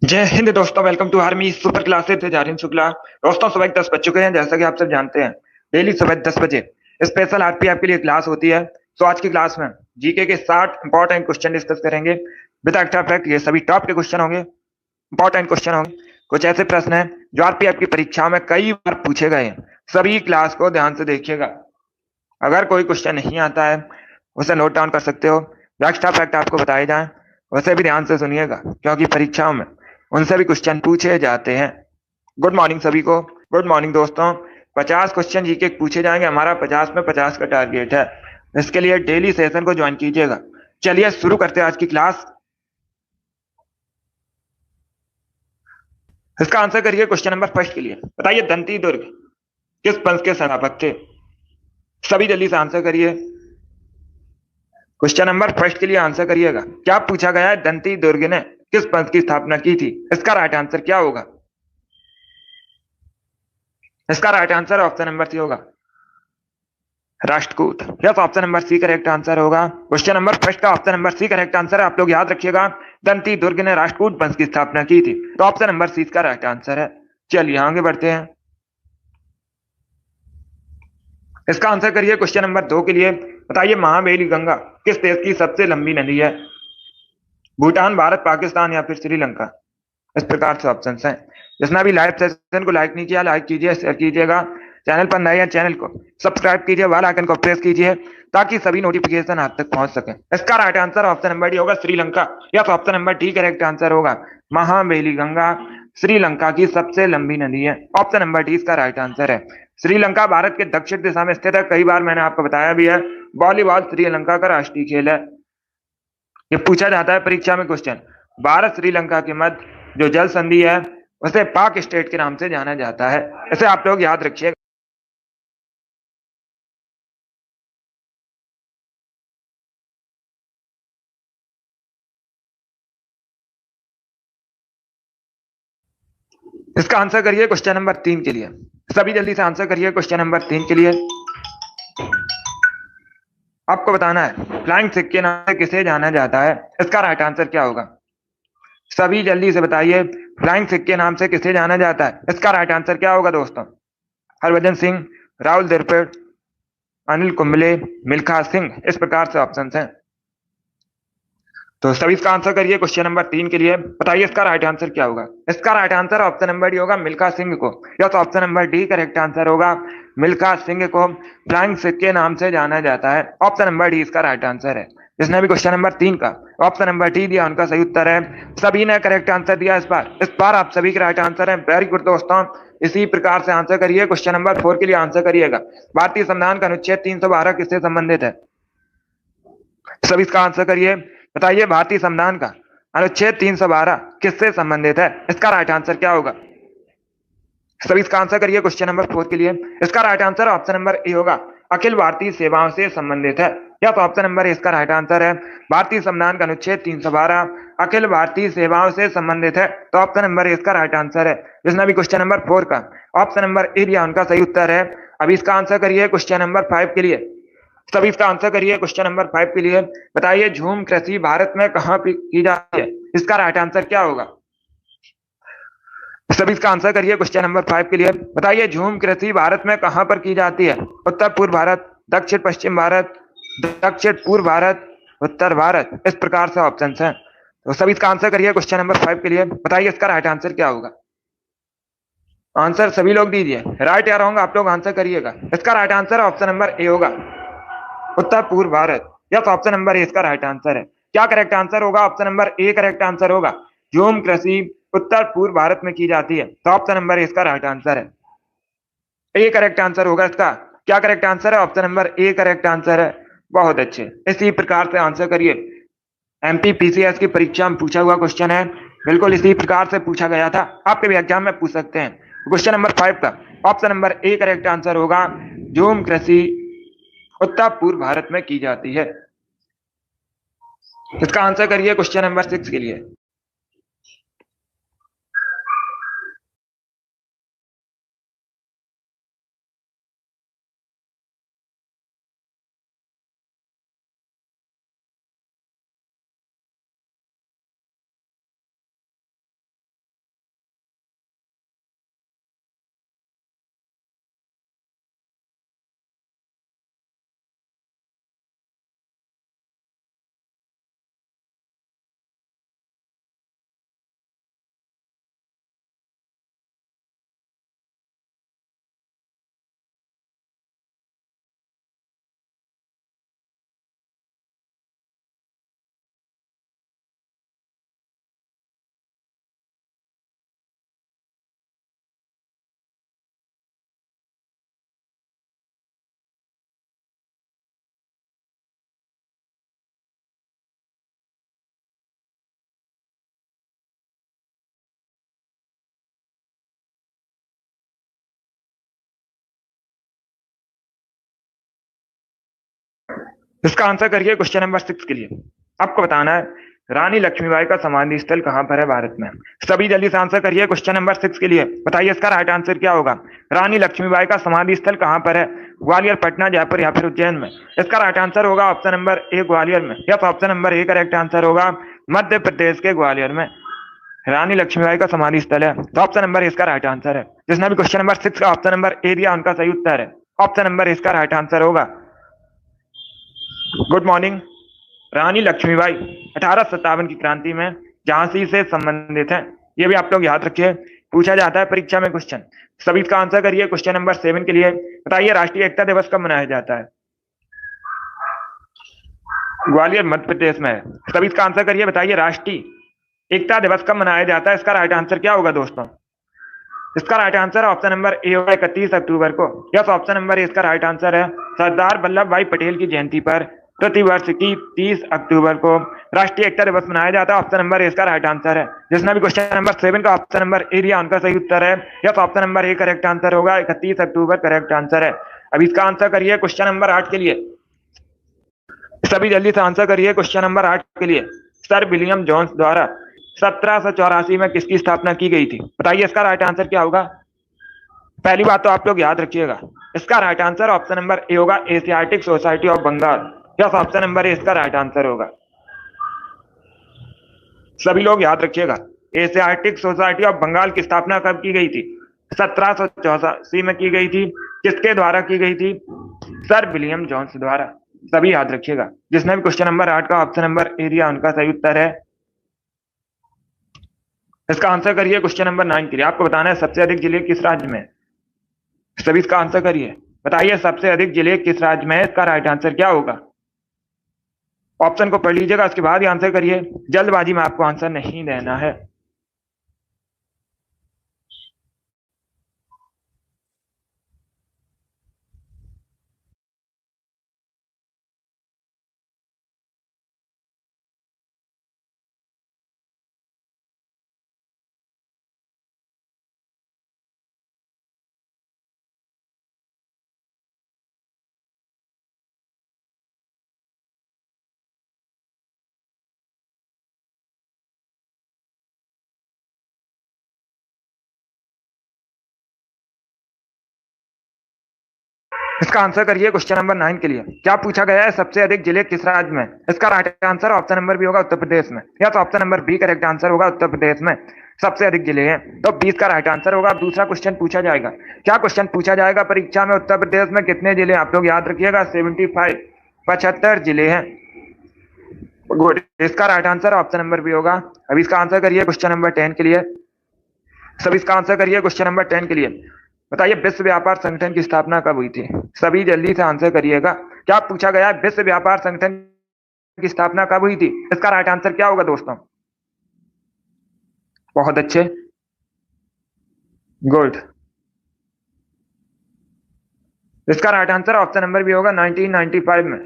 जय हिंद दोस्तों, welcome to Army Super Classes से जारिन शुक्ला। दोस्तों, सुबह 10 बज चुके हैं। जैसा कि आप सब जानते हैं, डेली सुबह 10 बजे स्पेशल आरपीएफ के लिए क्लास होती है। तो आज की क्लास में जीके के 60 इंपॉर्टेंट क्वेश्चन डिस्कस करेंगे। विद फैक्ट ये सभी टॉप के क्वेश्चन होंगे, इंपॉर्टेंट क्वेश्चन होंगे। कुछ ऐसे प्रश्न हैं जो आरपीएफ की परीक्षा में कई बार पूछे गए हैं। सभी क्लास को ध्यान से देखिएगा। अगर कोई क्वेश्चन नहीं आता है, उसे नोट डाउन कर सकते हो। जो एक्स्ट्रा फैक्ट आपको बताए जाएं, उसे भी ध्यान से सुनिएगा, क्योंकि परीक्षाओं में उनसे भी क्वेश्चन पूछे जाते हैं। गुड मॉर्निंग सभी को। गुड मॉर्निंग दोस्तों। 50 क्वेश्चन जीके पूछे जाएंगे। हमारा 50 में 50 का टारगेट है। इसके लिए डेली सेशन को ज्वाइन कीजिएगा। चलिए शुरू करते हैं आज की क्लास। इसका आंसर करिए क्वेश्चन नंबर फर्स्ट के लिए। बताइए, दंती दुर्ग किस वंश के संस्थापक थे? सभी जल्दी से आंसर करिए। क्वेश्चन नंबर फर्स्ट के लिए आंसर करिएगा। क्या पूछा गया है? दंती दुर्ग ने किस पंथ की स्थापना की थी? इसका राइट आंसर क्या होगा? इसका right answer option number C होगा, Rashtrakuta. Yes, option number C correct answer होगा। क्वेश्चन नंबर फर्स्ट का option number C correct answer है। आप लोग याद रखिएगा, दंती दुर्ग ने राष्ट्रकूट वंश की स्थापना की थी। तो ऑप्शन नंबर सी इसका राइट आंसर है। चलिए आगे बढ़ते हैं। इसका आंसर करिए क्वेश्चन नंबर 2 के लिए। बताइए, महाबेली गंगा किस देश की सबसे लंबी नदी है? भूटान, भारत, पाकिस्तान या फिर श्रीलंका? इस प्रकार से ऑप्शन हैं। जिसने भी लाइव सेशन को लाइक नहीं किया, लाइक कीजिए, शेयर कीजिएगा। चैनल पर नए हैं, चैनल को सब्सक्राइब कीजिए, बेल आइकन को प्रेस कीजिए, ताकि सभी नोटिफिकेशन आप तक पहुंच सके। इसका right answer option number D होगा, श्रीलंका। या तो option number D correct answer होगा। महाबेली गंगा श्रीलंका की सबसे लंबी नदी है। ऑप्शन नंबर डी इसका राइट आंसर है। श्रीलंका भारत के दक्षिण दिशा में स्थित है। कई बार मैंने आपको बताया भी है, वॉलीबॉल श्रीलंका का राष्ट्रीय खेल है। ये पूछा जाता है परीक्षा में क्वेश्चन। भारत श्रीलंका के मध्य जो जल संधि है, उसे पाक स्टेट के नाम से जाना जाता है। इसे आप लोग याद रखिएगा। इसका आंसर करिए क्वेश्चन नंबर 3 के लिए। सभी जल्दी से आंसर करिए क्वेश्चन नंबर 3 के लिए। आपको बताना है, फ्लाइंग सिख के नाम से किसे जाना जाता है? इसका राइट आंसर क्या होगा? सभी जल्दी से बताइए, फ्लाइंग सिख के नाम से किसे जाना जाता है? इसका राइट आंसर क्या होगा दोस्तों? हरभजन सिंह, राहुल द्रविड़, अनिल कुंबले, मिल्खा सिंह। इस प्रकार से ऑप्शन हैं। तो सभी इसका आंसर करिए क्वेश्चन नंबर 3 के लिए। बताइए इसका राइट आंसर क्या होगा? इसका right answer option number D होगा, मिल्खा सिंह को। या तो option number D correct answer होगा। मिल्खा सिंह को फ्लाइंग सिख के नाम से जाना जाता है। ऑप्शन नंबर डी इसका राइट आंसर है। जिसने भी क्वेश्चन नंबर 3 का ऑप्शन नंबर डी दिया, उनका सही उत्तर है। सभी ने करेक्ट आंसर दिया। इस बार आप सभी के राइट आंसर है। वेरी गुड दोस्तों। इसी प्रकार से आंसर करिए। क्वेश्चन नंबर 4 के लिए आंसर करिएगा। भारतीय संविधान का अनुच्छेद 312 किससे संबंधित है? सभी इसका आंसर करिए। बताइए, भारतीय संविधान का अनुच्छेद 312 किससे संबंधित है? इसका राइट आंसर क्या होगा? सभी इसका आंसर करिए क्वेश्चन नंबर 4 के लिए। इसका right answer option number A होगा, अखिल भारतीय सेवाओं से संबंधित है। या तो ऑप्शन नंबर ए इसका राइट आंसर है। भारतीय संविधान का अनुच्छेद 312 अखिल भारतीय सेवाओं से संबंधित है। तो ऑप्शन नंबर ए इसका राइट आंसर है। जिसने भी क्वेश्चन नंबर 4 का ऑप्शन नंबर ए दिया, उनका सही उत्तर है। अभी इसका आंसर करिए क्वेश्चन नंबर 5 के लिए। सभी इसका आंसर करिए क्वेश्चन नंबर 5 के लिए। बताइए, झूम कृषि भारत में कहां की जाती है? इसका राइट आंसर क्या होगा? सभी इसका आंसर करिए क्वेश्चन नंबर 5 के लिए। बताइए, झूम कृषि भारत में कहां पर की जाती है? उत्तर पूर्व भारत, दक्षिण पश्चिम भारत, दक्षिण पूर्व भारत, उत्तर भारत। इस प्रकार से ऑप्शन हैं। तो सभी इसका आंसर करिए क्वेश्चन नंबर 5 के लिए। बताइए इसका राइट आंसर क्या होगा? आंसर सभी लोग दीजिए। राइट या रॉन्ग आप लोग आंसर करिएगा। इसका right answer option number A होगा, उत्तर पूर्व Bharat. Yes, option number A इसका राइट आंसर है। क्या करेक्ट आंसर होगा? Option number A correct answer होगा। झूम कृषि उत्तर पूर्व भारत में की जाती है। तो ऑप्शन नंबर ए इसका राइट आंसर है। ए करेक्ट आंसर होगा इसका। क्या करेक्ट आंसर है? Option number A correct answer है। बहुत अच्छे। इसी प्रकार से आंसर करिए। एमपी पीसीएस की परीक्षा में पूछा हुआ क्वेश्चन है। बिल्कुल इसी प्रकार से पूछा गया था। आपके भी एग्जाम में पूछ सकते हैं। क्वेश्चन नंबर 5 का option number A correct answer होगा। झूम कृषि उत्तर पूर्व भारत में की जाती है। इसका आंसर करिए क्वेश्चन नंबर 6 के लिए। इसका आंसर करिए क्वेश्चन नंबर 6 के लिए। आपको बताना है रानी लक्ष्मीबाई का समाधि स्थल कहां पर है भारत में। सभी जल्दी से आंसर करिए क्वेश्चन नंबर 6 के लिए। बताइए इसका राइट आंसर क्या होगा। रानी लक्ष्मीबाई का समाधि स्थल कहां पर है। ग्वालियर, पटना, जयपुर या फिर उज्जैन में। इसका राइट आंसर होगा ऑप्शन नंबर ए, ग्वालियर में। या तो option number A correct answer होगा मध्य प्रदेश के ग्वालियर में रानी लक्ष्मीबाई का समाधि स्थल है। तो ऑप्शन नंबर इसका राइट आंसर है। जिसने भी क्वेश्चन नंबर 6 का ऑप्शन नंबर ए दिया उनका सही उत्तर है। ऑप्शन नंबर इसका राइट आंसर होगा। Good morning. रानी लक्ष्मीबाई 1857 की क्रांति में झांसी से संबंधित है। ये भी आप लोग याद रखिए, पूछा जाता है परीक्षा में क्वेश्चन। सभी इसका आंसर करिए क्वेश्चन नंबर 7 के लिए। बताइए राष्ट्रीय एकता दिवस कब मनाया जाता है। ग्वालियर मध्य प्रदेश में है। सभी इसका आंसर करिए। बताइए राष्ट्रीय एकता दिवस कब मनाया जाता है। इसका राइट आंसर क्या होगा दोस्तों। इसका right answer option number A होगा 31 अक्टूबर को। यस, ऑप्शन नंबर ए इसका राइट आंसर है। सरदार वल्लभ भाई पटेल की जयंती पर प्रतिवर्ष की 30 अक्टूबर को राष्ट्रीय एकता दिवस मनाया जाता है। ऑप्शन नंबर ए इसका राइट आंसर है। जिसने भी क्वेश्चन नंबर 7 का ऑप्शन नंबर ए दिया उनका सही उत्तर है। Yes, option number A correct answer होगा। 31 अक्टूबर करेक्ट आंसर है। अब इसका आंसर करिए क्वेश्चन नंबर 8 के लिए। सभी जल्दी से आंसर करिए क्वेश्चन नंबर 8 के लिए। सर विलियम जोन्स द्वारा 1784 में किसकी स्थापना की गई थी। बताइए इसका राइट आंसर क्या होगा। पहली बात तो आप लोग याद रखिएगा, इसका right answer option number A होगा Asiatic society of Bengal. Yes, option number A इसका राइट आंसर होगा। सभी लोग याद रखिएगा, एशियाटिक सोसाइटी ऑफ बंगाल की स्थापना कब की गई थी। 1784 में की गई थी। किसके द्वारा की गई थी। सर विलियम जोन्स द्वारा। सभी याद रखिएगा। जिसने भी क्वेश्चन नंबर 8 का ऑप्शन नंबर ए दिया उनका सही उत्तर है। इसका आंसर करिए क्वेश्चन नंबर 9 के लिए। आपको बताना है सबसे अधिक जिले किस राज्य में। सभी इसका आंसर करिए। बताइए सबसे अधिक जिले किस राज्य में है। इसका राइट आंसर क्या होगा। ऑप्शन को पढ़ लीजिएगा, उसके बाद ही आंसर करिए। जल्दबाजी में आपको आंसर नहीं देना है। इसका आंसर करिए क्वेश्चन नंबर 9 के लिए। क्या पूछा गया है सबसे अधिक जिले किस राज्य में। इसका right answer option number B होगा उत्तर प्रदेश में। या तो option number B correct answer होगा उत्तर प्रदेश में सबसे अधिक जिले हैं। तो 20 का राइट आंसर होगा। अब दूसरा क्वेश्चन पूछा जाएगा। क्या क्वेश्चन पूछा जाएगा परीक्षा में। उत्तर प्रदेश में कितने जिले आप लोग याद रखिएगा। 75 75 जिले हैं। गुड, इसका right answer option number B होगा। अब इसका आंसर करिए क्वेश्चन नंबर 10 के लिए। सब इसका आंसर करिए क्वेश्चन नंबर 10 के लिए। बताइए विश्व व्यापार संगठन की स्थापना कब हुई थी। सभी जल्दी से आंसर करिएगा। क्या पूछा गया है विश्व व्यापार संगठन की स्थापना कब हुई थी। इसका राइट आंसर क्या होगा दोस्तों। बहुत अच्छे, गुड। इसका राइट आंसर ऑप्शन नंबर भी होगा 1995 में,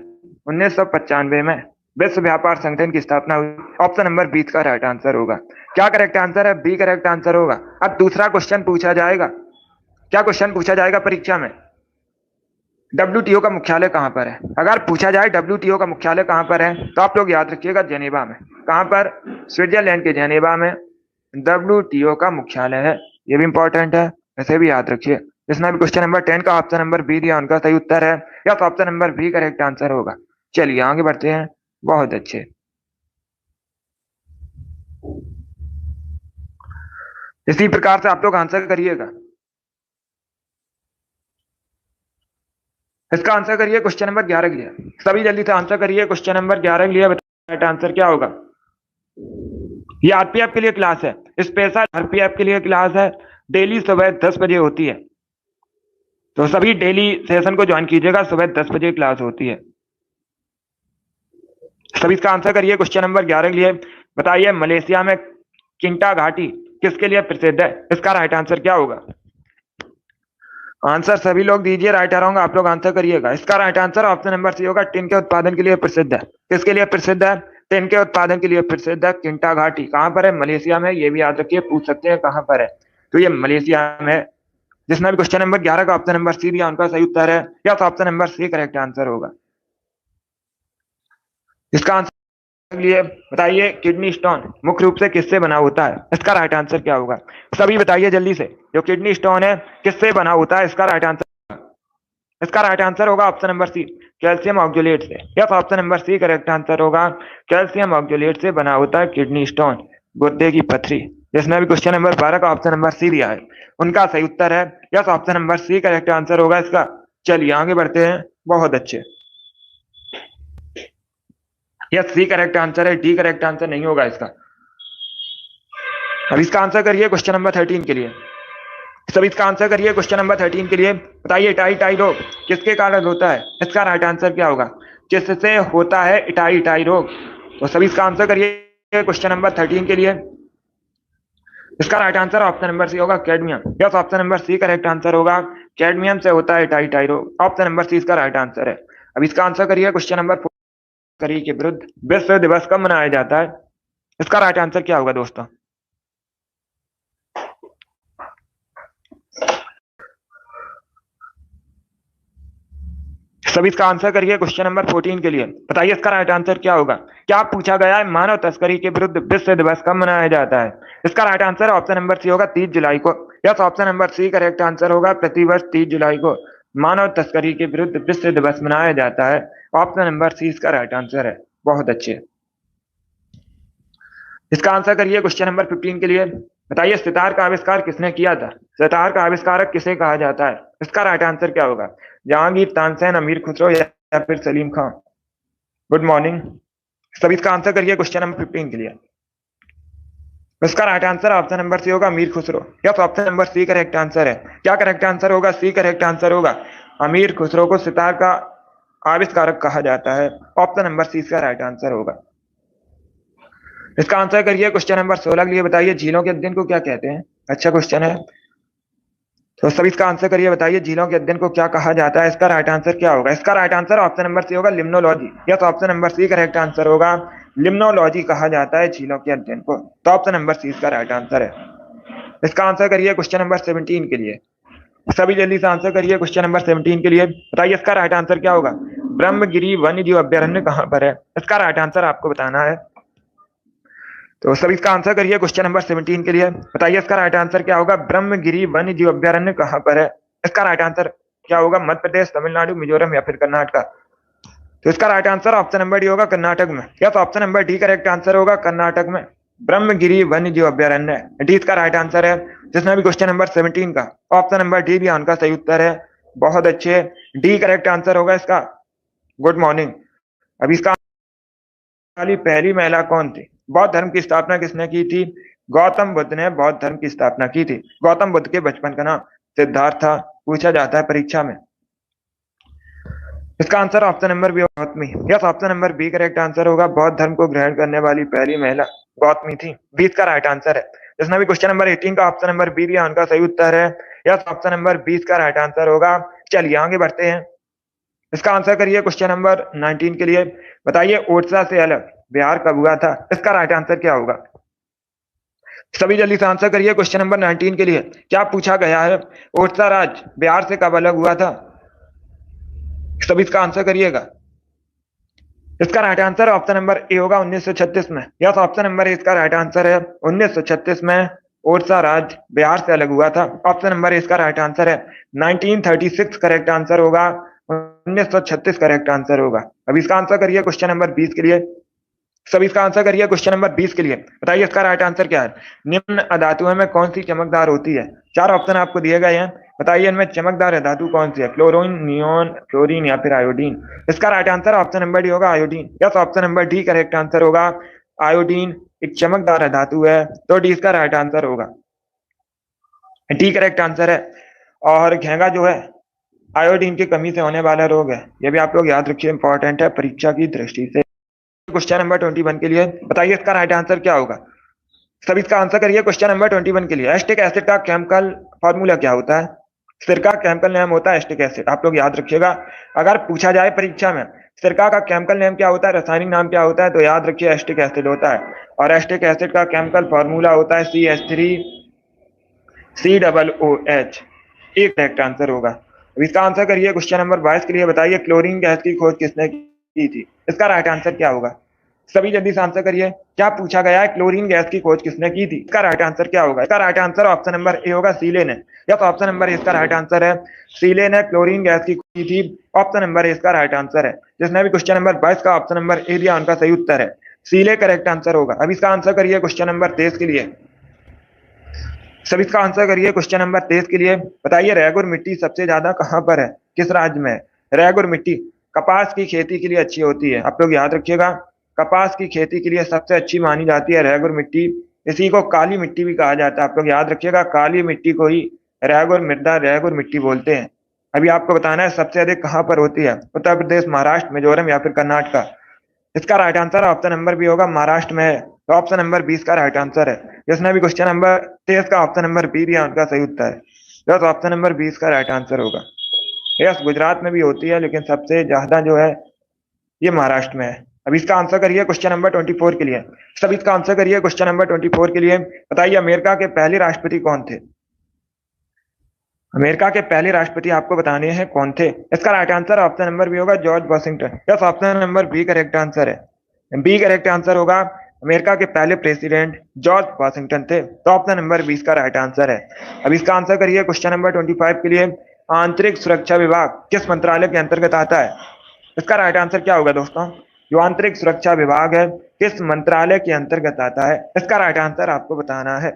1995 में विश्व व्यापार संगठन की स्थापना हुई। ऑप्शन नंबर 20 का राइट आंसर होगा। क्या करेक्ट आंसर है। बी करेक्ट आंसर होगा। अब दूसरा क्वेश्चन पूछा जाएगा। क्या क्वेश्चन पूछा जाएगा परीक्षा में। डब्ल्यूटीओ का मुख्यालय कहां पर है। अगर पूछा जाए डब्ल्यूटीओ का मुख्यालय कहां पर है तो आप लोग याद रखिएगा जेनेवा में। कहां पर। स्विट्जरलैंड के जेनेवा में डब्ल्यूटीओ का मुख्यालय है। ये भी इंपॉर्टेंट है, इसे भी याद रखिए। जिसने भी क्वेश्चन नंबर 10 का ऑप्शन नंबर बी दिया उनका सही उत्तर है। या तो option number B correct answer होगा। चलिए आगे बढ़ते हैं। बहुत अच्छे। इसी प्रकार से आप लोग आंसर करिएगा। इसका आंसर करिए क्वेश्चन नंबर 11 के लिए। सभी जल्दी से आंसर करिए क्वेश्चन नंबर 11 के लिए। बताइए आंसर क्या होगा। ये आरपीएफ के लिए क्लास है, स्पेशल आरपीएफ के लिए क्लास है। डेली सुबह 10 बजे होती है। तो सभी डेली सेशन को ज्वाइन कीजिएगा। सुबह 10 बजे क्लास होती है। सभी इसका आंसर करिए क्वेश्चन नंबर 11 के लिए। बताइए मलेशिया में किंटा घाटी किसके लिए प्रसिद्ध है। इसका राइट आंसर क्या होगा। आंसर सभी लोग दीजिए, राइट आ रहा हूँ, आप लोग आंसर करिएगा। इसका right answer option number C होगा। टिन के उत्पादन के लिए प्रसिद्ध है। किसके लिए प्रसिद्ध है। टिन के उत्पादन के लिए प्रसिद्ध है। किंटा घाटी कहां पर है। मलेशिया में। ये भी याद रखिए, पूछ सकते हैं कहां पर है। तो ये मलेशिया में। जिसने भी क्वेश्चन नंबर 11 का ऑप्शन नंबर सी दिया उनका सही उत्तर है। या तो option number C correct answer होगा। इसका आंसर लिए बताइए, किडनी स्टोन मुख्य रूप से किससे बना होता है? इसका राइट आंसर क्या होगा? सभी बताइए जल्दी से, जो किडनी स्टोन है किससे बना होता है? इसका राइट आंसर होगा option number C, calcium oxalate से। Yes, option number C correct answer होगा, कैल्शियम ऑक्जेलेट से बना होता है किडनी स्टोन, गुर्दे की पथरी। जिसने भी क्वेश्चन नंबर 12 का ऑप्शन नंबर सी दिया है उनका सही उत्तर है yes, option number C correct answer होगा इसका। चलिए आगे बढ़ते हैं, बहुत अच्छे। यस, सी करेक्ट आंसर है, डी करेक्ट आंसर नहीं होगा इसका। अब इसका आंसर करिए क्वेश्चन नंबर 13 के लिए। सब इसका आंसर करिए क्वेश्चन नंबर 13 के लिए। बताइए इटाई इटाई रोग किसके कारण होता है? इसका राइट आंसर क्या होगा? किससे होता है इटाई इटाई रोग? तो सभी इसका आंसर करिए क्वेश्चन नंबर 13 के लिए। इसका right answer option number C होगा, cadmium. Yes, option number C correct answer होगा, कैडमियम से होता है इटाई इटाई रोग। ऑप्शन नंबर सी इसका राइट आंसर है। अब इसका आंसर करिए क्वेश्चन नंबर 4, तस्करी के विरुद्ध विश्व दिवस कब मनाया जाता है? इसका राइट आंसर क्या होगा दोस्तों? सभी इसका आंसर करिए क्वेश्चन नंबर 14 के लिए। बताइए इसका राइट आंसर क्या होगा? क्या पूछा गया है, मानव तस्करी के विरुद्ध विश्व दिवस कब मनाया जाता है? इसका right answer option number C होगा, 30 जुलाई को। Yes, option number C correct answer होगा, प्रतिवर्ष 30 जुलाई को मानव तस्करी के विरुद्ध विश्व दिवस मनाया जाता है। ऑप्शन नंबर सी इसका राइट आंसर है। बहुत अच्छे। इसका आंसर करिए क्वेश्चन नंबर 15 के लिए। बताइए सितार का आविष्कार किसने किया था? सितार का आविष्कारक किसे कहा जाता है? इसका राइट आंसर क्या होगा? जहांगीर, तानसेन, अमीर खुसरो या फिर सलीम खान? Good morning. सभी इसका आंसर करिए क्वेश्चन नंबर 15 के लिए। इसका right answer option number C होगा, Amir Khusro. Yes, option number C correct answer है। क्या करेक्ट आंसर होगा? सी करेक्ट आंसर होगा, अमीर खुसरो को सितार का आविष्कारक कहा जाता है। ऑप्शन नंबर सी इसका राइट आंसर होगा। इसका आंसर करिए क्वेश्चन नंबर 16 के लिए। बताइए झीलों के अध्ययन को क्या कहते हैं? अच्छा क्वेश्चन है, तो सभी इसका आंसर करिए। बताइए झीलों के अध्ययन को क्या कहा जाता है? इसका राइट आंसर क्या होगा? इसका right answer option number C होगा, limnology. Yes, option number C correct answer होगा, लिम्नोलॉजी कहा जाता है झीलों के अध्ययन को। तो ऑप्शन नंबर सी इसका राइट आंसर है। इसका आंसर करिए क्वेश्चन नंबर 17 के लिए। सभी जल्दी से आंसर करिए क्वेश्चन नंबर 17 के लिए। बताइए इसका राइट आंसर क्या होगा? ब्रह्मगिरी वन्य जीव अभ्यारण्य कहाँ पर है? इसका राइट आंसर आपको बताना है। तो सभी इसका आंसर करिए क्वेश्चन नंबर 17 के लिए। बताइए इसका राइट आंसर क्या होगा? ब्रह्मगिरी वन्य जीव अभ्यारण्य कहाँ पर है? इसका राइट आंसर क्या होगा? मध्य प्रदेश, तमिलनाडु, मिजोरम या फिर कर्नाटक? तो इसका right answer option number D होगा, कर्नाटक में। Yes, option number D correct answer होगा, कर्नाटक में ब्रह्मगिरी वन्य जीव अभ्यारण्य डी इसका राइट आंसर है। जिसमें भी क्वेश्चन नंबर 17 का ऑप्शन नंबर डी भी उनका सही उत्तर है। बहुत अच्छे, डी करेक्ट आंसर होगा इसका। Good morning. अभी इसका वाली पहली महिला कौन थी? बौद्ध धर्म की स्थापना किसने की थी? गौतम बुद्ध ने बौद्ध धर्म की स्थापना की थी। गौतम बुद्ध के बचपन का नाम सिद्धार्थ था, पूछा जाता है परीक्षा में। इसका answer option number B, Gautami. Yes, option number B correct answer होगा, बौद्ध धर्म को ग्रहण करने वाली पहली महिला गौतमी थी। 20 का राइट आंसर है। जिसने भी क्वेश्चन नंबर 18 का ऑप्शन नंबर बी दिया उनका सही उत्तर है। यस, ऑप्शन नंबर 20 का राइट आंसर होगा। चलिए आगे बढ़ते हैं। इसका आंसर करिए क्वेश्चन नंबर 19 के लिए। बताइए ओडिशा से अलग बिहार कब हुआ था? इसका राइट आंसर क्या होगा? सभी जल्दी से आंसर करिए क्वेश्चन नंबर 19 के लिए। क्या पूछा गया है, ओडिशा राज्य बिहार से कब अलग हुआ था? सभी इसका आंसर करिएगा। इसका right answer option number A होगा, 1936 में। यस, ऑप्शन नंबर ए इसका राइट आंसर है, 1936 में ओडिशा राज्य बिहार से अलग हुआ था। ऑप्शन नंबर ए इसका राइट आंसर है। 1936 करेक्ट आंसर होगा, 1936 करेक्ट आंसर होगा। अब इसका आंसर करिए क्वेश्चन नंबर 20 के लिए। सभी इसका आंसर करिए क्वेश्चन नंबर 20 के लिए। बताइए इसका राइट आंसर क्या है? निम्न अधातुओं में कौन सी चमकदार होती है? 4 ऑप्शन आपको दिए गए हैं। बताइए इनमें चमकदार धातु कौन सी है? क्लोरीन, नियोन, फ्लोरीन या फिर आयोडीन? इसका right answer option number D होगा, iodine. Yes, option number D correct answer होगा, आयोडीन एक चमकदार धातु है। तो डी इसका राइट आंसर होगा, डी करेक्ट आंसर है। और घेंगा जो है आयोडीन की कमी से होने वाला रोग है, यह भी आप लोग याद रखिए, इंपॉर्टेंट है परीक्षा की दृष्टि से। क्वेश्चन नंबर 21 के लिए। बताइए इसका राइट आंसर क्या होगा? सभी इसका आंसर करिए क्वेश्चन नंबर 21 के लिए। एस्टिक एसिड का केमिकल फॉर्मूला क्या होता है? सिरका केमिकल नेम होता है एस्टिक एसिड, आप लोग याद रखिएगा। अगर पूछा जाए परीक्षा में सिरका का केमिकल नेम क्या होता है, रासायनिक नाम क्या होता है, तो याद रखिए एस्टिक एसिड होता है। और एस्टिक एसिड का केमिकल फॉर्मूला होता है CH3COOH। एक करेक्ट आंसर होगा। अब इसका आंसर करिए क्वेश्चन नंबर 22 के लिए। बताइए क्लोरीन गैस की खोज किसने की की थी? इसका राइट आंसर क्या होगा? सभी जल्दी से आंसर करिए। क्या पूछा गया है? क्लोरीन गैस की खोज किसने की थी? इसका राइट आंसर क्या होगा? इसका right answer option number A होगा, सीले ने। या तो ऑप्शन नंबर इसका राइट आंसर है, सीले ने क्लोरीन गैस की खोज की थी। ऑप्शन नंबर ए इसका राइट आंसर है। जिसने भी क्वेश्चन नंबर 22 का ऑप्शन नंबर ए दिया उनका सही उत्तर है, सीले करेक्ट आंसर होगा। अब इसका आंसर करिए क्वेश्चन नंबर 23 के लिए। सभी इसका आंसर करिए क्वेश्चन नंबर 23 के लिए। बताइए रेगुर मिट्टी सबसे ज्यादा कहां पर है, किस राज्य में? रेगुर मिट्टी कपास की खेती के लिए अच्छी होती है, आप लोग याद रखिएगा। कपास की खेती के लिए सबसे अच्छी मानी जाती है रेगुर मिट्टी। इसी को काली मिट्टी भी कहा जाता है, आप लोग याद रखिएगा। काली मिट्टी को ही रेगुर मृदा, रेगुर मिट्टी बोलते हैं। अभी आपको बताना है सबसे अधिक कहां पर होती है, उत्तर प्रदेश, महाराष्ट्र, मिजोरम या फिर कर्नाटक। इसका right answer option number B होगा, महाराष्ट्र में है। तो ऑप्शन नंबर 20 का राइट आंसर है। जिसने भी क्वेश्चन नंबर 23 का ऑप्शन नंबर बी दिया उनका सही उत्तर है। यस, ऑप्शन नंबर 20 का राइट आंसर होगा। यस, गुजरात में भी होती है लेकिन सबसे ज्यादा जो है ये महाराष्ट्र में है। अब इसका आंसर करिए क्वेश्चन नंबर 24 के लिए। सब इसका आंसर करिए क्वेश्चन नंबर 24 के लिए। बताइए अमेरिका के पहले राष्ट्रपति कौन थे? अमेरिका के पहले राष्ट्रपति आपको बताने हैं कौन थे। इसका right answer option number B होगा, George Washington. Yes, option number B correct answer है। बी करेक्ट आंसर होगा, अमेरिका के पहले प्रेसिडेंट जॉर्ज वॉशिंगटन थे। तो ऑप्शन नंबर 20 का राइट आंसर है। अब इसका आंसर करिए क्वेश्चन नंबर 25 के लिए। आंतरिक सुरक्षा विभाग किस मंत्रालय के अंतर्गत आता है? इसका राइट आंसर क्या होगा दोस्तों? जो आंतरिक सुरक्षा विभाग है किस मंत्रालय के अंतर्गत आता है? इसका राइट आंसर आपको बताना है।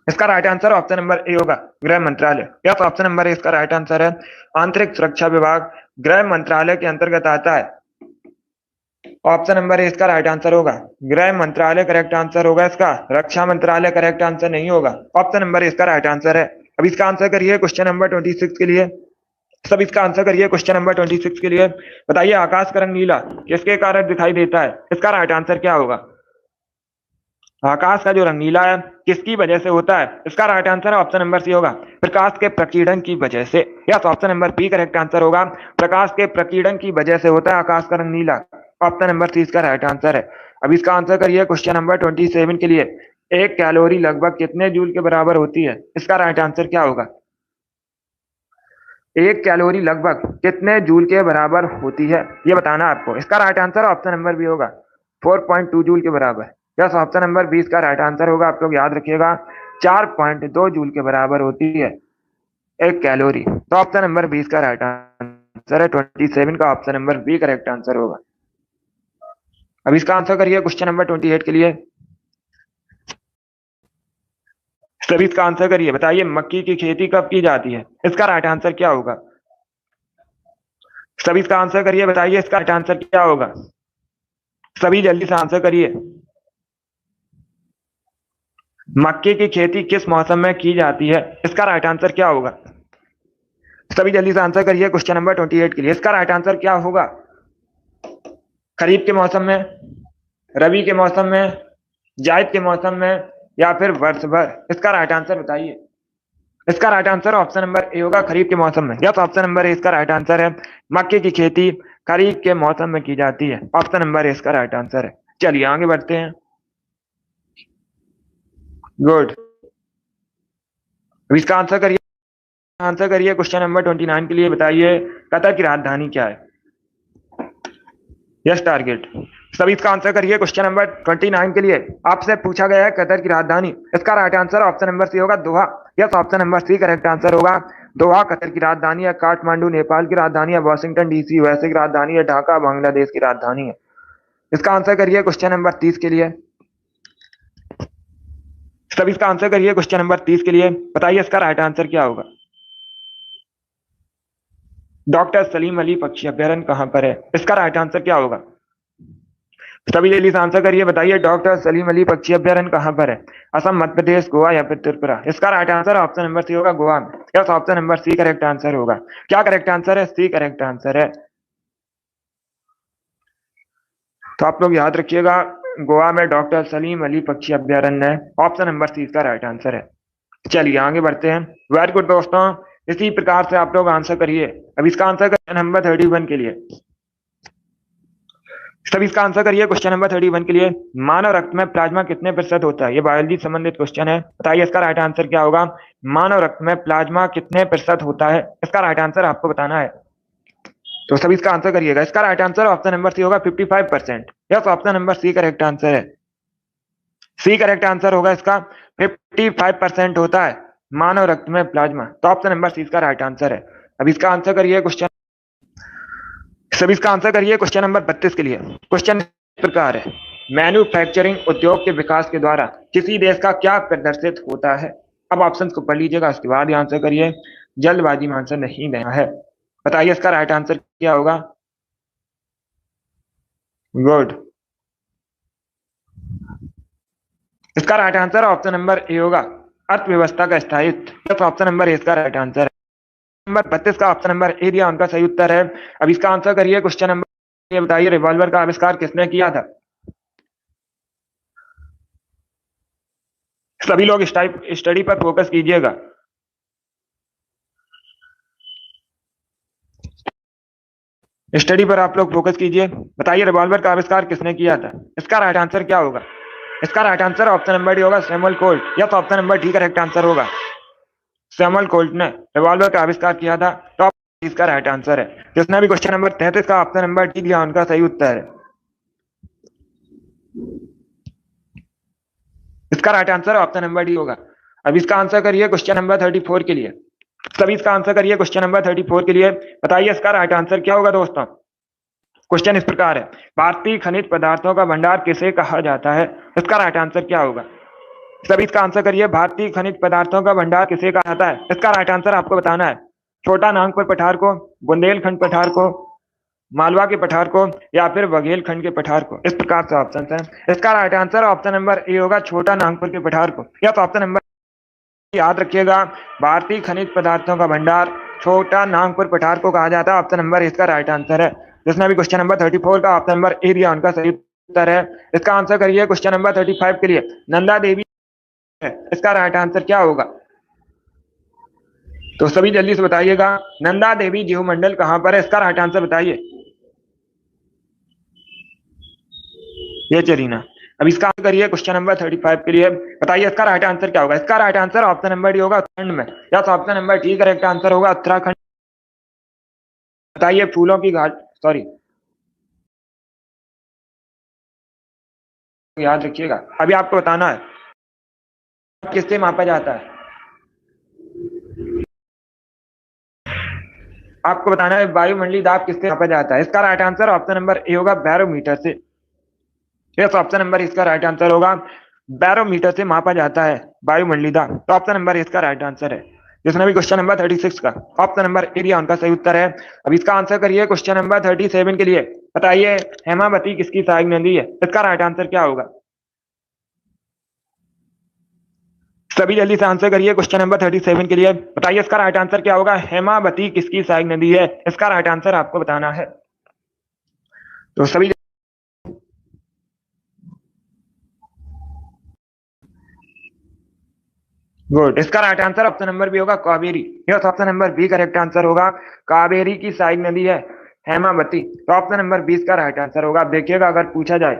इसका right answer option number A होगा, गृह मंत्रालय। यस, ऑप्शन नंबर ए इसका राइट आंसर है। आंतरिक सुरक्षा विभाग गृह मंत्रालय के अंतर्गत आता है। ऑप्शन नंबर ए इसका राइट आंसर होगा, गृह मंत्रालय करेक्ट आंसर होगा इसका। रक्षा मंत्रालय करेक्ट आंसर नहीं होगा। ऑप्शन नंबर ए इसका राइट आंसर है। अब इसका आंसर करिए क्वेश्चन नंबर 26 के लिए। सब इसका आंसर करिए क्वेश्चन नंबर 26 के लिए। बताइए आकाश का रंग नीला किसके कारण दिखाई देता है? इसका राइट आंसर क्या होगा? आकाश का जो रंग नीला है किसकी वजह से होता है? इसका राइट आंसर है ऑप्शन नंबर सी होगा, प्रकाश के प्रकीर्णन की वजह से। Yes, option number B correct answer होगा, प्रकाश के प्रकीर्णन की वजह से होता है आकाश का रंग नीला। ऑप्शन नंबर सी इसका राइट आंसर है। अब इसका आंसर करिए क्वेश्चन नंबर 27 के लिए। एक कैलोरी लगभग कितने जूल के बराबर होती है? इसका राइट आंसर क्या होगा? एक कैलोरी लगभग कितने जूल के बराबर होती है, ये बताना आपको। इसका right answer option number B होगा, 4.2 जूल के बराबर। यस, ऑप्शन नंबर 20 का राइट आंसर होगा, आप लोग याद रखिएगा। 4.2 जूल के बराबर होती है एक कैलोरी। तो ऑप्शन नंबर 20 का राइट आंसर है, 27 का option number B correct answer होगा। अब इसका आंसर करिए क्वेश्चन नंबर 28 के लिए। सभी इसका आंसर करिए। बताइए मक्की की खेती कब की जाती है? इसका राइट आंसर क्या होगा? सभी इसका आंसर करिए। बताइए इसका राइट आंसर क्या होगा? सभी जल्दी से आंसर करिए। मक्के की खेती किस मौसम में की जाती है? इसका राइट आंसर क्या होगा? सभी जल्दी से आंसर करिए क्वेश्चन नंबर 28 के लिए। इसका राइट आंसर क्या होगा? खरीफ के मौसम में, रबी के मौसम में, जायद के मौसम में या फिर वर्ष भर? इसका राइट आंसर बताइए। इसका right answer option number A होगा, खरीफ के मौसम में। यस, ऑप्शन नंबर ए इसका राइट आंसर है। मक्के की खेती खरीफ के मौसम में की जाती है। ऑप्शन नंबर ए इसका राइट आंसर है। चलिए आगे बढ़ते हैं। गुड। इसका आंसर करिए। आंसर करिए क्वेश्चन नंबर 29 के लिए। बताइए कतर की राजधानी क्या है? Yes, target. सभी इसका आंसर करिए क्वेश्चन नंबर 29 के लिए। आपसे पूछा गया है कतर की राजधानी। इसका right answer option number C होगा, Doha. Yes, option number C correct answer होगा। दोहा कतर की राजधानी है। काठमांडू नेपाल की राजधानी है। वॉशिंगटन डीसी यूएसए की राजधानी है। ढाका बांग्लादेश की राजधानी है। इसका आंसर करिए क्वेश्चन नंबर 30 के लिए। सभी इसका आंसर करिए क्वेश्चन नंबर 30 के लिए। बताइए इसका राइट आंसर क्या होगा? डॉक्टर सलीम अली पक्षी अभ्यारण्य कहां पर है? इसका राइट आंसर क्या होगा? सभी जल्दी से आंसर करिए। बताइए डॉक्टर सलीम अली पक्षी अभ्यारण्य कहां पर है? असम, मध्य प्रदेश, गोवा या फिर त्रिपुरा? इसका right answer option number C होगा, गोवा में। Yes, option number C correct answer होगा। क्या करेक्ट आंसर है? सी करेक्ट आंसर है। तो आप लोग याद रखिएगा, गोवा में डॉक्टर सलीम अली पक्षी अभ्यारण्य है। ऑप्शन नंबर सी इसका राइट आंसर है। चलिए आगे बढ़ते हैं। वेरी गुड दोस्तों, इसी प्रकार से आप लोग आंसर करिए। अब इसका आंसर करिए नंबर 31 के लिए। सब इसका आंसर करिए क्वेश्चन नंबर 31 के लिए। मानव रक्त में प्लाज्मा कितने प्रतिशत होता है? ये बायोलॉजी संबंधित क्वेश्चन है। बताइए इसका राइट आंसर क्या होगा? मानव रक्त में प्लाज्मा कितने प्रतिशत होता है? इसका राइट आंसर आपको बताना है। तो सभी इसका आंसर करिएगा। इसका right answer option number C होगा 55%। Yes, option number C correct answer है। सी करेक्ट आंसर होगा इसका। 55% होता है मानव रक्त में प्लाज्मा, तो ऑप्शन नंबर सी इसका राइट आंसर है। अब इसका आंसर करिए क्वेश्चन, सभी इसका आंसर करिए क्वेश्चन नंबर 32 के लिए। क्वेश्चन इस प्रकार है, मैन्युफैक्चरिंग उद्योग के विकास के द्वारा किसी देश का क्या प्रदर्शित होता है। अब ऑप्शंस को पढ़ लीजिएगा, उसके बाद ही आंसर करिए, जल्दबाजी में आंसर नहीं देना है। बताइए इसका राइट आंसर क्या होगा। गुड, इसका right answer option number A होगा, अर्थव्यवस्था का स्थायित्व। तो ऑप्शन नंबर ए इसका राइट आंसर है। नंबर 32 का ऑप्शन नंबर ए दिया, उनका सही उत्तर है। अब इसका आंसर करिए क्वेश्चन नंबर, ये बताइए रिवॉल्वर का आविष्कार किसने किया था। सभी लोग स्टडी पर फोकस कीजिएगा। स्टडी पर आप लोग फोकस कीजिए। बताइए रिवॉल्वर का आविष्कार किसने किया था। इसका राइट आंसर क्या होगा। इसका right answer option number D होगा, सैमुअल कोल्ट। या तो option number D correct answer होगा। सैमुअल कोल्ट ने रिवॉल्वर का आविष्कार किया था, तो इसका राइट आंसर है। जिसने भी क्वेश्चन नंबर 33 का ऑप्शन नंबर डी दिया, उनका सही उत्तर है। इसका right answer option number D होगा। अब इसका आंसर करिए क्वेश्चन नंबर 34 के लिए। सभी इसका आंसर करिए क्वेश्चन नंबर 34 के लिए। बताइए इसका राइट आंसर क्या होगा दोस्तों। क्वेश्चन इस प्रकार है, भारतीय खनिज पदार्थों का भंडार किसे कहा जाता है। इसका राइट आंसर क्या होगा। सभी इसका आंसर करिए, भारतीय खनिज पदार्थों का भंडार किसे कहा जाता है। इसका राइट आंसर आपको बताना है, छोटा नागपुर पठार को, बुंदेलखंड पठार को, मालवा के पठार को, या फिर बघेलखंड के पठार को। इस प्रकार से ऑप्शन है। इसका right answer option number A होगा, छोटा नागपुर के पठार को। या तो ऑप्शन नंबर याद रखिएगा, भारतीय खनिज पदार्थों का भंडार छोटा नागपुर पठार को कहा जाता है। ऑप्शन नंबर इसका राइट आंसर है। जिसने भी क्वेश्चन नंबर 34 का ऑप्शन नंबर ए दिया, उनका सही उत्तर है। इसका आंसर करिए क्वेश्चन नंबर 35 के लिए, नंदा देवी है। इसका राइट आंसर क्या होगा। तो सभी जल्दी से बताइएगा, नंदा देवी जीव मंडल कहां पर है। इसका राइट आंसर बताइए। ये चरीना। अब इसका आंसर करिए क्वेश्चन नंबर 35 के लिए। बताइए इसका राइट आंसर क्या होगा। इसका right answer option number D होगा, उत्तराखंड में। या तो option number D correct answer होगा, उत्तराखंड। बताइए फूलों की घाट, सॉरी, याद रखिएगा। अभी आपको बताना है किससे मापा जाता है। आपको बताना है वायुमंडलीय दाब किससे मापा जाता है। इसका right answer option number A होगा, बैरोमीटर से। यस, ऑप्शन नंबर इसका राइट आंसर होगा, बैरोमीटर से मापा जाता है वायुमंडलीय दाब। तो ऑप्शन नंबर इसका राइट आंसर है। जिसने भी क्वेश्चन नंबर 36 का ऑप्शन नंबर ए दिया, उनका सही उत्तर है। अब इसका आंसर करिए क्वेश्चन नंबर 37 के लिए। बताइए हेमावती किसकी सहायक नदी है। इसका राइट आंसर क्या होगा। सभी जल्दी से आंसर करिए क्वेश्चन नंबर 37 के लिए। बताइए इसका राइट आंसर क्या होगा। हेमावती किसकी सहायक नदी है। इसका राइट आंसर आपको बताना है। तो सभी गुड, इसका right answer option number B होगा, Kaveri. Yes, option number B correct answer होगा, कावेरी की सहायक नदी है हेमावती। तो ऑप्शन नंबर 20 का राइट आंसर होगा। आप देखिएगा, अगर पूछा जाए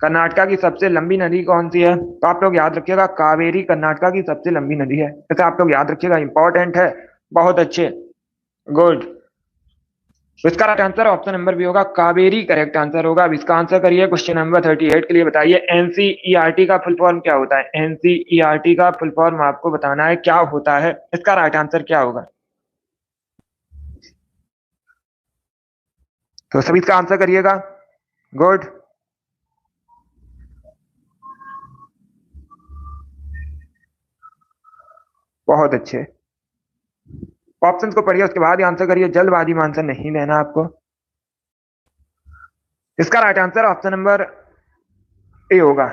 कर्नाटका की सबसे लंबी नदी कौन सी है, तो आप लोग याद रखिएगा कावेरी कर्नाटका की सबसे लंबी नदी है। इसे आप लोग याद रखिएगा, इंपॉर्टेंट है, बहुत अच्छे। गुड, इसका right answer option number B होगा, कावेरी करेक्ट आंसर होगा। अब इसका आंसर करिए क्वेश्चन नंबर 38 के लिए। बताइए एनसीईआरटी का फुल फॉर्म क्या होता है। एनसीईआरटी का फुल फॉर्म आपको बताना है क्या होता है। इसका राइट आंसर क्या होगा। तो सभी इसका आंसर करिएगा। गुड, बहुत अच्छे। ऑप्शंस को पढ़िए, उसके बाद ही आंसर करिए, जल्दबाजी में आंसर नहीं देना आपको। इसका right answer option number A होगा,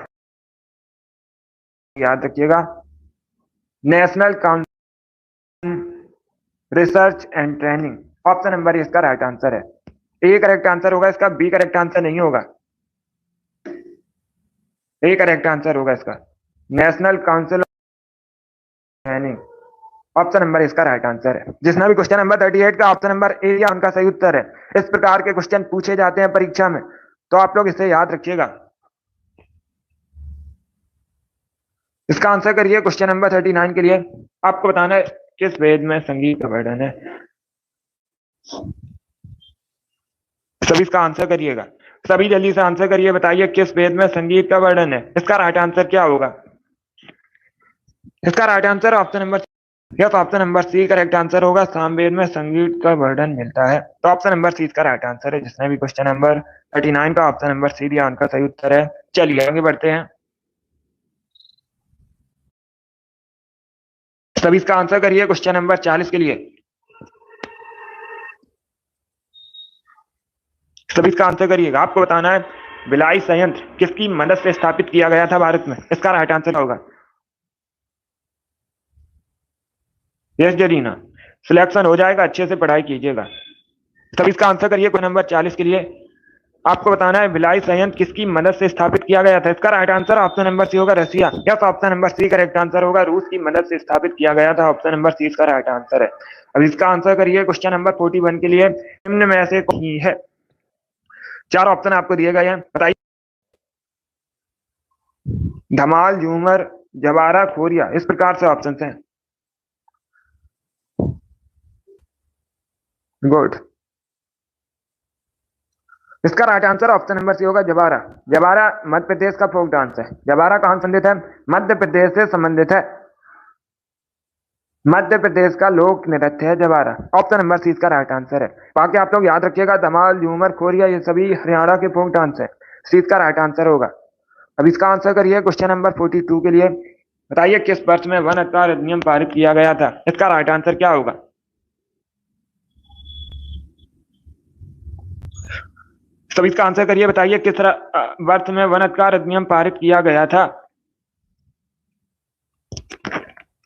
याद रखिएगा, national council research and training. Option number इसका राइट आंसर है। ए करेक्ट आंसर होगा इसका, बी करेक्ट आंसर नहीं होगा। ए करेक्ट आंसर होगा इसका, national council training. Option number इसका राइट आंसर है। जिसने भी क्वेश्चन नंबर 38 का ऑप्शन नंबर ए दिया, उनका सही उत्तर है। इस प्रकार के क्वेश्चन पूछे जाते हैं परीक्षा में, तो आप लोग इसे याद रखिएगा। इसका आंसर करिए क्वेश्चन नंबर 39 के लिए। आपको बताना है किस वेद में संगीत का वर्णन है। सभी इसका आंसर करिएगा, सभी जल्दी से आंसर करिए। बताइए किस वेद में संगीत का वर्णन है? इसका राइट आंसर क्या होगा? इसका right answer option number yes, option number C correct answer होगा। सामवेद में संगीत का वर्णन मिलता है। तो ऑप्शन नंबर सी इसका राइट आंसर है। जिसने भी क्वेश्चन नंबर 39 का ऑप्शन नंबर सी दिया उनका सही उत्तर है। चलिए आगे बढ़ते हैं। सभी इसका आंसर करिए क्वेश्चन नंबर 40 के लिए। सभी इसका आंसर करिएगा। आपको बताना है भिलाई संयंत्र किसकी मदद से स्थापित किया गया था भारत में? इसका राइट आंसर होगा यस जरीना। सिलेक्शन हो जाएगा, अच्छे से पढ़ाई कीजिएगा। सभी इसका आंसर करिए क्वेश्चन नंबर 40 के लिए। आपको बताना है भिलाई संयंत्र किसकी मदद से स्थापित किया गया था? इसका right answer option number C होगा Russia. Yes, option number C correct answer होगा। रूस की मदद से स्थापित किया गया था। ऑप्शन नंबर सी इसका राइट आंसर है। अब इसका आंसर करिए क्वेश्चन नंबर 41 के लिए। निम्न में से कौन है? चार ऑप्शन आपको दिए गए हैं, बताइए। धमाल, झूमर, जवारा, खोरिया, इस प्रकार से ऑप्शन हैं। गुड। इसका right answer option number C होगा जवारा। जवारा मध्य प्रदेश का फोक डांस है। जवारा कहां संबंधित है? मध्य प्रदेश से संबंधित है। मध्य प्रदेश का लोक नृत्य है जवारा। ऑप्शन नंबर सी इसका राइट आंसर है। बाकी आप लोग याद रखिएगा धमाल, झूमर, खोरिया ये सभी हरियाणा के फोक डांस है। सी इसका राइट आंसर होगा। अब इसका आंसर करिए क्वेश्चन नंबर 42 के लिए। बताइए किस वर्ष में वन अधिकार अधिनियम पारित किया गया था? इसका राइट आंसर क्या होगा? सभी इसका आंसर करिए। बताइए किस वर्ष में वन अधिकार अधिनियम पारित किया गया था?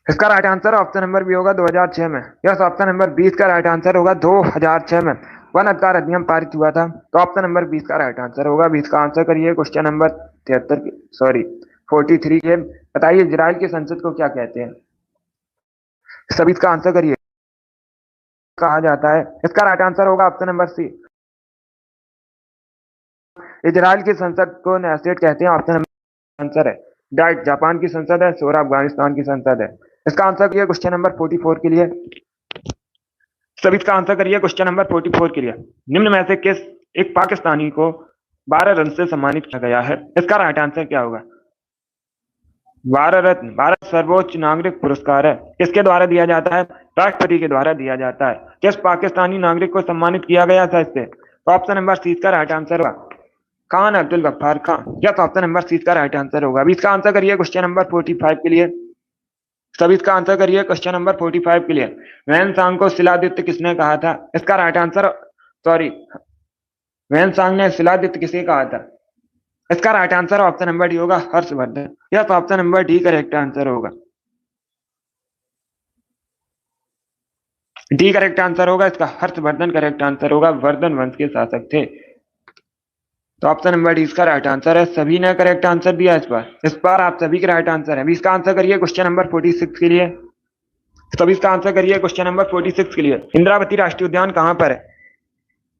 इसका right answer option number B होगा 2006 में। यस, ऑप्शन नंबर 20 का राइट आंसर होगा 2006 में वन अधिकार अधिनियम पारित हुआ था। तो ऑप्शन नंबर 20 का राइट आंसर होगा। 20 का आंसर करिए क्वेश्चन नंबर 43 के। बताइए इजराइल की संसद को क्या कहते हैं? सभी इसका आंसर करिए। कहा जाता है, इसका राइट आंसर होगा ऑप्शन नंबर सी। इजराइल की संसद को नेसेट कहते हैं। ऑप्शन नंबर आंसर है। डाइट जापान की संसद है, सोरा अफगानिस्तान की संसद है। इसका आंसर किया क्वेश्चन नंबर 44 के लिए। सभी इसका आंसर करिए क्वेश्चन नंबर 44 के लिए। निम्न में से किस एक पाकिस्तानी को 12 रन से सम्मानित किया गया है? इसका राइट आंसर क्या होगा? भारत रत्न, भारत सर्वोच्च नागरिक पुरस्कार है। किसके द्वारा दिया जाता है? राष्ट्रपति के द्वारा दिया जाता है। किस पाकिस्तानी नागरिक को सम्मानित किया गया था इससे? तो ऑप्शन नंबर सी इसका राइट आंसर होगा Khan Abdul Ghaffar Khan. Yes, option number C इसका राइट आंसर होगा। अभी इसका आंसर करिए क्वेश्चन नंबर 45 के लिए। सभी इसका आंसर करिए क्वेश्चन नंबर 45 के लिए। वैन सांग को शिलादित्य किसने कहा था? इसका राइट आंसर वैन सांग ने शिलादित्य किसे कहा था? इसका right answer option number D होगा Harshavardhan. Yes, option number D correct answer होगा। डी करेक्ट आंसर होगा इसका। हर्षवर्धन करेक्ट आंसर होगा। वर्धन वंश के शासक थे। तो ऑप्शन नंबर डी इसका राइट आंसर है। सभी ने करेक्ट आंसर दिया इस बार आप सभी के राइट आंसर है। अभी इसका आंसर करिए क्वेश्चन नंबर 46 के लिए। सभी इसका आंसर करिए क्वेश्चन नंबर 46 के लिए। इंद्रावती राष्ट्रीय उद्यान कहां पर है?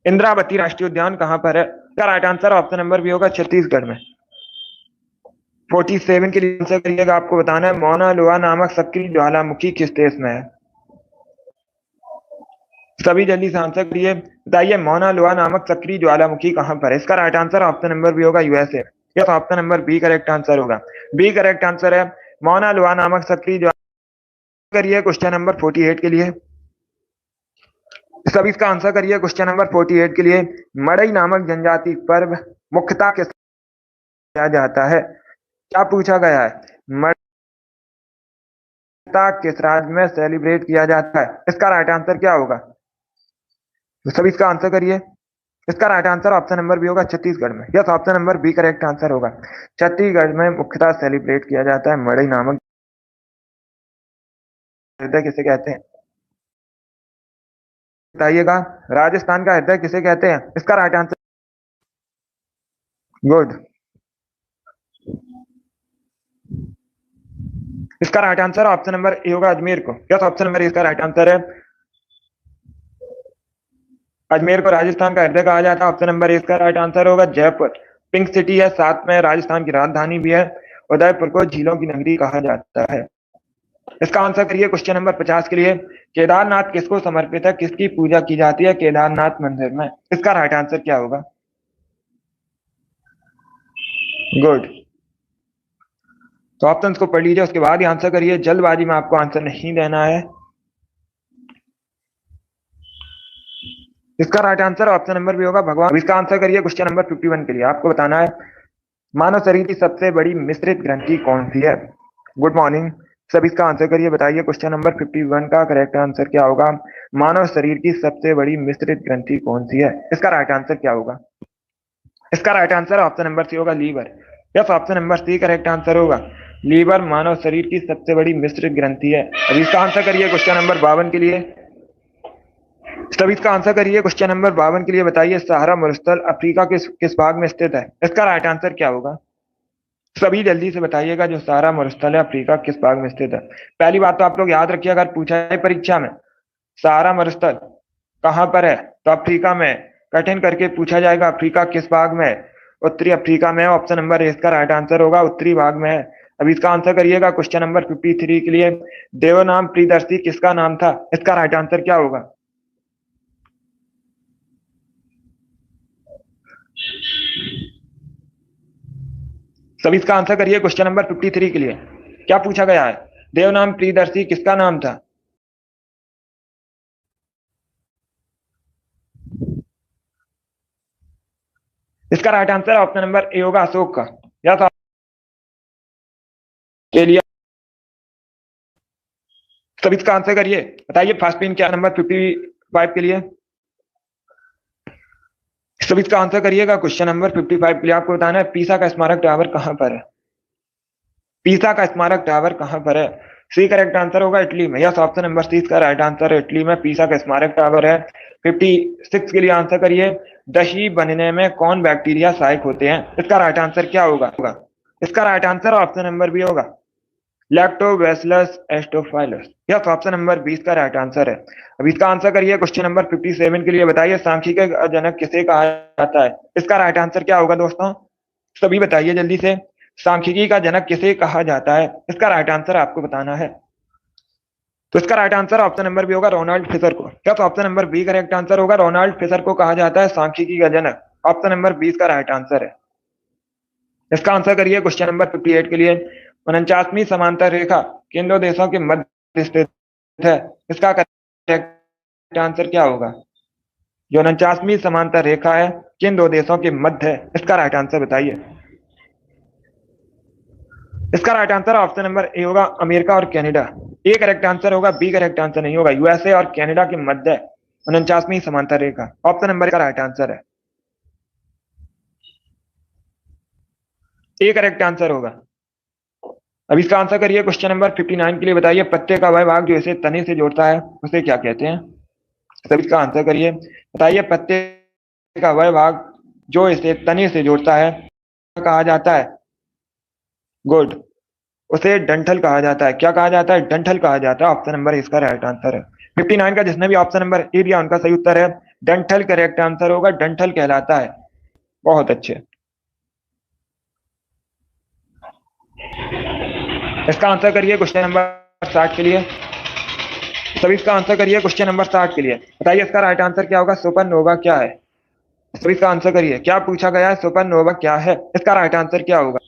इंद्रावती राष्ट्रीय उद्यान कहां पर है? इसका right answer option number B होगा छत्तीसगढ़ में। 47 के लिए आंसर करिएगा। आपको बताना है मौना लोआ नामक सक्रिय ज्वालामुखी किस देश में है? सभी जल्दी से आंसर करिए। बताइए मौना लोआ नामक सक्रिय ज्वालामुखी कहां पर है? इसका right answer option number B होगा USA. Yes, option number B correct answer होगा। बी करेक्ट आंसर है। मौना लोआ नामक सक्रिय ज्वालामुखी करिए क्वेश्चन नंबर 48 के लिए। सभी इसका आंसर करिए क्वेश्चन नंबर 48 के लिए। मड़ई नामक जनजाति पर्व मुख्यतः किस किया जाता है? क्या पूछा गया है? मड़ई किस राज्य में सेलिब्रेट किया जाता है? इसका राइट आंसर क्या होगा? तो सभी इसका आंसर करिए। इसका right answer option number B होगा छत्तीसगढ़ में। Yes, option number B correct answer होगा। छत्तीसगढ़ में मुख्यतः सेलिब्रेट किया जाता है मड़ई नामक हृदय किसे कहते हैं? बताइएगा। राजस्थान का हृदय किसे कहते हैं? इसका राइट आंसर गुड। इसका right answer option number A होगा अजमेर को। यस, ऑप्शन नंबर इसका राइट आंसर है। अजमेर को राजस्थान का हृदय कहा जाता है। ऑप्शन नंबर इसका राइट आंसर होगा जयपुर। पिंक सिटी है, साथ में राजस्थान की राजधानी भी है। उदयपुर को झीलों की नगरी कहा जाता है। इसका आंसर करिए क्वेश्चन नंबर 50 के लिए। केदारनाथ किसको समर्पित है, किसकी पूजा की जाती है केदारनाथ मंदिर में? इसका राइट आंसर क्या होगा? गुड। तो ऑप्शन को पढ़ लीजिए, उसके बाद ही आंसर करिए, जल्दबाजी में आपको आंसर नहीं देना है। इसका राइट आंसर ऑप्शन नंबर भी होगा भगवान। इसका आंसर करिए क्वेश्चन नंबर 51 के लिए। आपको बताना है मानव शरीर की सबसे बड़ी मिश्रित ग्रंथि कौन सी है? गुड मॉर्निंग सब, इसका आंसर करिए, बताइए क्वेश्चन नंबर 51 का करेक्ट आंसर क्या होगा? मानव शरीर की सबसे बड़ी मिश्रित ग्रंथि कौन सी है? इसका राइट आंसर क्या होगा? इसका right answer option number C होगा liver. Yes, option number C correct answer होगा। लीवर मानव शरीर की सबसे बड़ी मिश्रित ग्रंथि है। अभी इसका आंसर करिए क्वेश्चन नंबर 52 के लिए। तब इसका आंसर करिए क्वेश्चन नंबर 52 के लिए, बताइए सहारा मरुस्थल अफ्रीका किस भाग में स्थित है? इसका राइट आंसर क्या होगा? सभी जल्दी से बताइएगा, जो सहारा मरुस्थल है अफ्रीका किस भाग में स्थित है? पहली बात तो आप लोग याद रखिए, अगर पूछा है परीक्षा में सहारा मरुस्थल कहां पर है तो अफ्रीका में, कठिन करके पूछा जाएगा अफ्रीका किस भाग में है? उत्तरी अफ्रीका में। ऑप्शन नंबर ए इसका राइट आंसर होगा, उत्तरी भाग में है। अब इसका आंसर करिएगा क्वेश्चन नंबर 53 के लिए, देवनाम प्रियदर्शी किसका नाम था? इसका राइट आंसर क्या होगा? सभी इसका आंसर करिए क्वेश्चन नंबर 53 के लिए। क्या पूछा गया है? देवनाम प्रियदर्शी किसका नाम था? इसका right answer option number A होगा, अशोक का। या तो के लिए सभी इसका आंसर करिए, बताइए फर्स्ट पिन क्या नंबर 55 के लिए? सभी इसका आंसर करिएगा क्वेश्चन नंबर 55 के लिए। आपको बताना है पीसा का स्मारक टावर कहां पर है? पीसा का स्मारक टावर कहां पर है? सी करेक्ट आंसर होगा इटली में। यस, ऑप्शन नंबर सी इसका राइट आंसर है, इटली में पीसा का स्मारक टावर है। 56 के लिए आंसर करिए, दही बनने में कौन बैक्टीरिया सहायक होते हैं? इसका राइट आंसर क्या होगा? इसका right answer option number B होगा, lactobacillus acidophilus. Yes, option number 20 का राइट आंसर है। अब इसका आंसर करिए क्वेश्चन नंबर 57 के लिए, बताइए सांख्यिकी का जनक किसे कहा जाता है? इसका राइट आंसर क्या होगा दोस्तों? सभी बताइए जल्दी से, सांख्यिकी का जनक किसे कहा जाता है? इसका राइट आंसर आपको बताना है। तो इसका right answer option number B होगा, रोनाल्ड फिशर को। क्या तो option number B correct answer होगा, रोनाल्ड फिशर को कहा जाता है सांख्यिकी का जनक। ऑप्शन नंबर 20 का राइट आंसर है। इसका आंसर करिए क्वेश्चन नंबर 58 के लिए, 49वीं समांतर रेखा किन दो देशों के मध्य स्थित है? इसका करेक्ट आंसर क्या होगा? जो 49वीं समांतर रेखा है किन दो देशों के मध्य है? इसका राइट आंसर बताइए। इसका right answer option number A होगा, अमेरिका और कनाडा। ए करेक्ट आंसर होगा, बी करेक्ट आंसर नहीं होगा। यूएसए और कनाडा के मध्य 49वीं समांतर रेखा। ऑप्शन नंबर का राइट आंसर है, ए करेक्ट आंसर होगा। अब इसका आंसर करिए क्वेश्चन नंबर 59 के लिए, बताइए पत्ते का वह भाग जो इसे तने से जोड़ता है उसे क्या कहते हैं? सब इसका आंसर करिए, बताइए पत्ते का वह भाग जो इसे तने से जोड़ता है कहा जाता है? गुड, उसे डंठल कहा जाता है। क्या कहा जाता है? डंठल कहा जाता है। ऑप्शन नंबर इसका राइट आंसर है। 59 का जिसने भी ऑप्शन नंबर ए दिया उनका सही उत्तर है डंठल, करेक्ट आंसर होगा, डंठल कहलाता है। बहुत अच्छे। इसका आंसर करिए क्वेश्चन नंबर 60 के लिए। सभी इसका आंसर करिए क्वेश्चन नंबर 60 के लिए, बताइए इसका राइट आंसर क्या होगा? सुपरनोवा क्या है? सभी इसका आंसर करिए, क्या पूछा गया है? सुपरनोवा क्या है? इसका राइट आंसर क्या होगा?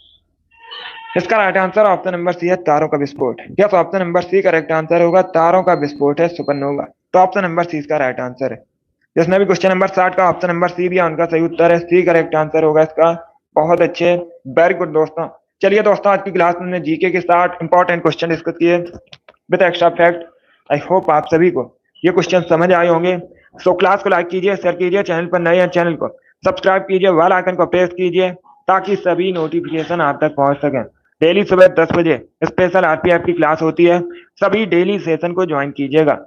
इसका right answer option number C है, तारों का विस्फोट। Yes, option number C correct answer होगा, तारों का विस्फोट है सुपरनोवा। तो ऑप्शन नंबर सी इसका राइट आंसर है। जिसने भी क्वेश्चन नंबर 60 का ऑप्शन नंबर सी दिया उनका सही उत्तर है, सी करेक्ट आंसर होगा इसका। बहुत अच्छे, वेरी गुड दोस्तों। चलिए दोस्तों, आज की क्लास में हमने जीके के 60 इंपॉर्टेंट क्वेश्चन डिस्कस किए with extra fact. I hope आप सभी को ये क्वेश्चन समझ आए होंगे। सो क्लास को लाइक कीजिए, शेयर कीजिए, चैनल पर नए हैं चैनल को सब्सक्राइब कीजिए, बेल आइकन को प्रेस कीजिए ताकि सभी नोटिफिकेशन आप तक पहुंच सकें। डेली सुबह 10 बजे स्पेशल आरपीएफ की क्लास होती है, सभी डेली सेशन को ज्वाइन कीजिएगा।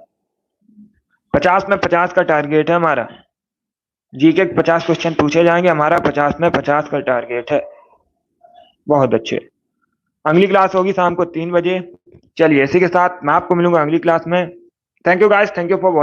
50 में 50 का टारगेट है हमारा, जीके 50 क्वेश्चन पूछे जाएंगे, हमारा 50 में 50 का टारगेट है। बहुत अच्छे। अगली क्लास होगी शाम को 3 बजे। चलिए इसी के साथ मैं आपको मिलूंगा अगली क्लास में। Thank you guys, thank you for watching.